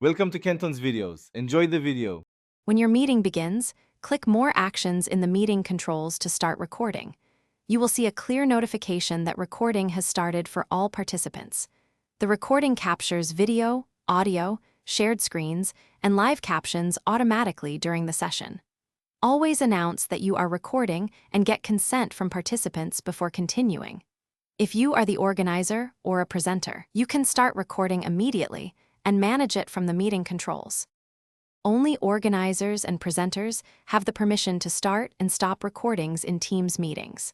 Welcome to Kenton's videos. Enjoy the video. When your meeting begins, click More Actions in the meeting controls to start recording. You will see a clear notification that recording has started for all participants. The recording captures video, audio, shared screens, and live captions automatically during the session. Always announce that you are recording and get consent from participants before continuing. If you are the organizer or a presenter, you can start recording immediately and manage it from the meeting controls. Only organizers and presenters have the permission to start and stop recordings in Teams meetings.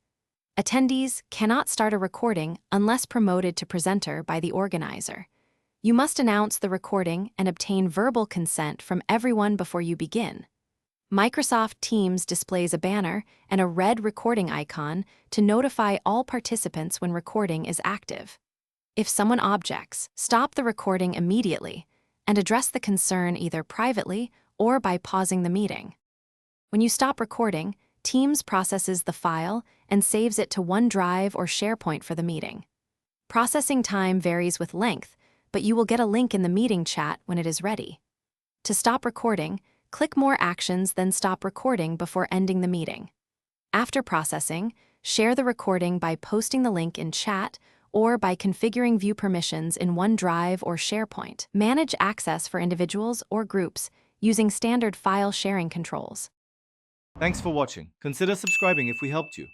Attendees cannot start a recording unless promoted to presenter by the organizer. You must announce the recording and obtain verbal consent from everyone before you begin. Microsoft Teams displays a banner and a red recording icon to notify all participants when recording is active. If someone objects, stop the recording immediately and address the concern either privately or by pausing the meeting. When you stop recording, Teams processes the file and saves it to OneDrive or SharePoint for the meeting. Processing time varies with length, but you will get a link in the meeting chat when it is ready. To stop recording, click More Actions, then stop recording before ending the meeting. After processing, share the recording by posting the link in chat or by configuring view permissions in OneDrive or SharePoint. Manage access for individuals or groups using standard file sharing controls. Thanks for watching. Consider subscribing if we helped you.